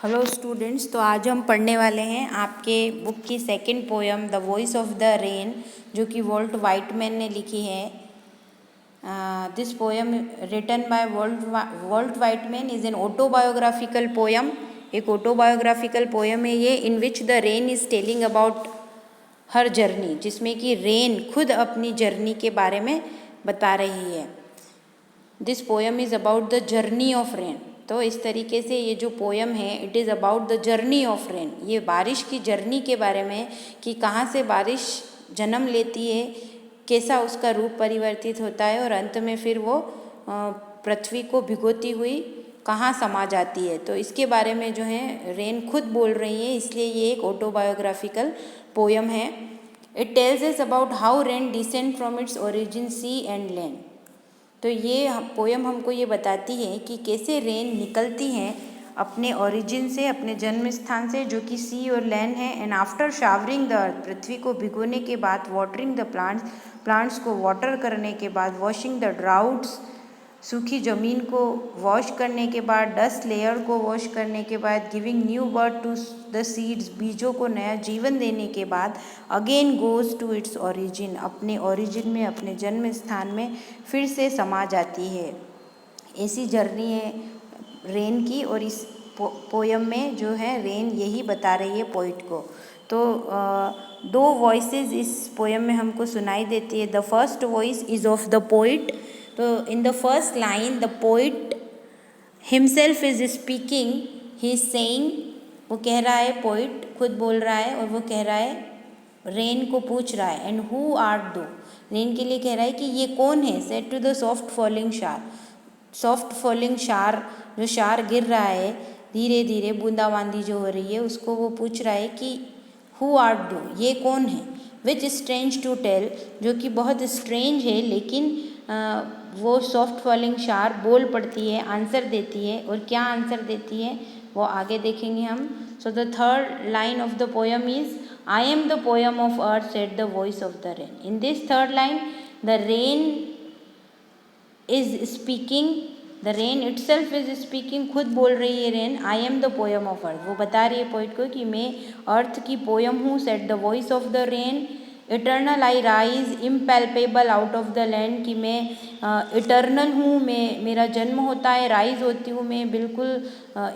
Hello students, तो आज हम पढ़ने वाले हैं आपके बुक की second poem the voice of the rain, जो कि वॉल्ट वाइटमैन ने लिखी है। This poem written by Walt Whitman is an autobiographical poem. एक ऑटोबायोग्राफिकल पोयम है ये, in which the rain is telling about her journey, जिसमें कि रेन खुद अपनी जर्नी के बारे में बता रही है। This poem is about the journey of rain. तो इस तरीके से ये जो पोयम है, it is about the journey of rain. ये बारिश की जर्नी के बारे में कि कहाँ से बारिश जन्म लेती है, कैसा उसका रूप परिवर्तित होता है और अंत में फिर वो पृथ्वी को भिगोती हुई कहाँ समा जाती है। तो इसके बारे में जो है रेन खुद बोल रही है, इसलिए ये एक ऑटोबायोग्राफिकल पोयम है। It tells us about how rain descend from its origin sea and land. तो ये पोयम हमको ये बताती है कि कैसे रेन निकलती हैं अपने ओरिजिन से, अपने जन्म स्थान से, जो कि सी और लैंड है। And after showering the earth, पृथ्वी को भिगोने के बाद, वाटरिंग द प्लांट्स को वाटर करने के बाद, वॉशिंग द ड्राउट्स, सूखी ज़मीन को वॉश करने के बाद, डस्ट लेयर को वॉश करने के बाद, giving new birth to the seeds, बीजों को नया जीवन देने के बाद, again goes to its origin, अपने ओरिजिन में, अपने जन्म स्थान में फिर से समा जाती है। ऐसी जर्नी है रेन की, और इस पोयम में जो है रेन यही बता रही है पोइट को। तो दो वॉइसेस इस पोयम में हमको सुनाई देती है। The first voice is of the poet. तो in the first line the poet himself is speaking, he is saying, वो कह रहा है, पोइट खुद बोल रहा है और वो कह रहा है, रेन को पूछ रहा है, and who art thou, rain के लिए कह रहा है कि ये कौन है। Said to the soft falling shower, soft falling shower, जो शार गिर रहा है धीरे धीरे, बूंदाबांदी जो हो रही है, उसको वो पूछ रहा है कि हु आर्ट दो, ये कौन है। विच स्ट्रेंज टू टेल, जो कि बहुत स्ट्रेंज है, लेकिन वो सॉफ्ट फॉलिंग शार बोल पड़ती है, आंसर देती है। और क्या आंसर देती है वो आगे देखेंगे हम। So the third line of the poem is, I am the poem of earth, said the voice of the rain. In this third line, the rain is speaking, the rain itself is speaking, खुद बोल रही है rain, I am the poem of earth, वो बता रही है poet को कि मैं अर्थ की पोयम हूँ। said the voice of the rain, eternal I rise impalpable out of the land, कि मैं इटर्नल हूँ, मैं, मेरा जन्म होता है, राइज होती हूँ मैं, बिल्कुल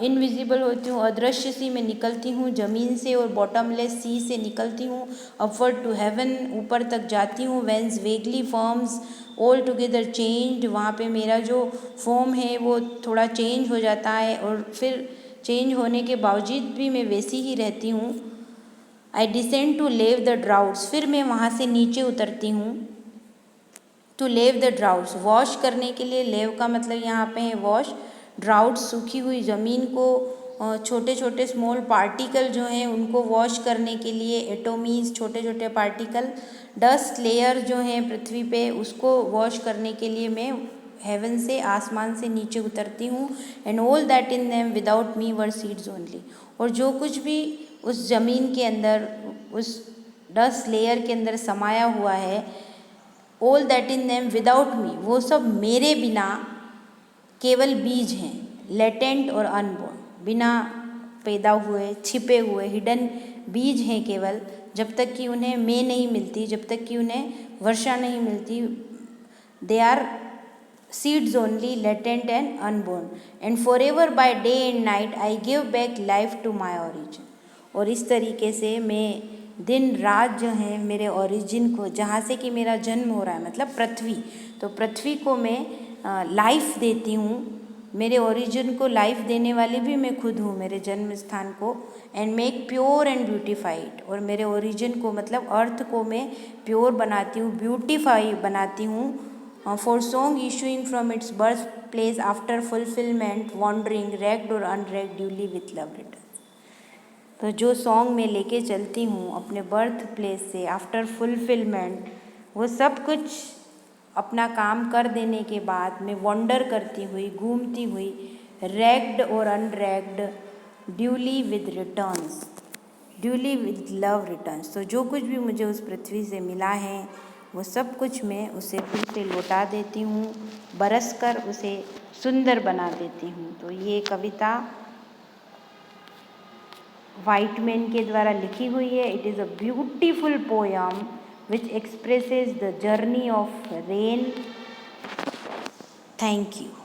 इनविजिबल होती हूँ, अदृश्य सी मैं निकलती हूँ ज़मीन से, और बॉटमलेस सी से निकलती हूँ, अपवर्ड टू हेवन, ऊपर तक जाती हूँ। Whence vaguely forms altogether change, वहाँ पे मेरा जो फॉर्म है वो थोड़ा चेंज हो जाता है, और फिर चेंज होने के बावजूद भी मैं वैसी ही रहती हूँ। आई डिसेंड टू लेव द ड्राउट्स, फिर मैं वहाँ से नीचे उतरती हूँ। टू लेव द ड्राउट्स, वॉश करने के लिए, लेव का मतलब यहाँ पे है वॉश, ड्राउट्स, सूखी हुई ज़मीन को, छोटे छोटे स्मॉल पार्टिकल जो हैं उनको वॉश करने के लिए, एटोमीज, छोटे छोटे पार्टिकल, डस्ट लेयर जो हैं पृथ्वी पे, उसको वॉश करने के लिए मैं हेवन से, आसमान से नीचे उतरती हूँ। And all that in them without me were seeds only, और जो कुछ भी उस ज़मीन के अंदर, उस डस्ट लेयर के अंदर समाया हुआ है, all that in them without me, वो सब मेरे बिना केवल बीज हैं, लेटेंट और अनबोर्न, बिना पैदा हुए, छिपे हुए, हिडन बीज हैं केवल, जब तक कि उन्हें मैं नहीं मिलती, जब तक कि उन्हें वर्षा नहीं मिलती। They are seeds only, latent and unborn, and forever by day and night I give back life to my origin। और इस तरीके से मैं दिन रात जो है मेरे ओरिजिन को, जहाँ से कि मेरा जन्म हो रहा है, मतलब पृथ्वी, तो पृथ्वी को मैं लाइफ देती हूँ, मेरे ओरिजिन को लाइफ देने वाली भी मैं खुद हूँ, मेरे जन्म स्थान को। And make pure and beautified, और मेरे ओरिजिन को, मतलब अर्थ को मैं प्योर बनाती हूँ, ब्यूटिफाई बनाती हूँ। For song issuing from its birthplace after fulfillment, wandering, ragged or unragged, duly with love returns। तो जो सॉन्ग मैं लेके चलती हूँ अपने बर्थ प्लेस से, आफ्टर फुलफिलमेंट, वो सब कुछ अपना काम कर देने के बाद मैं वॉन्डर करती हुई, घूमती हुई, रैग्ड और unragged, duly with returns, duly with love returns. तो जो कुछ भी मुझे उस पृथ्वी से मिला है वो सब कुछ मैं उसे फिर से लौटा देती हूँ, बरस कर उसे सुंदर बना देती हूँ। तो ये कविता वाइटमैन के द्वारा लिखी हुई है। It is a beautiful poem which expresses the journey of rain. Thank you.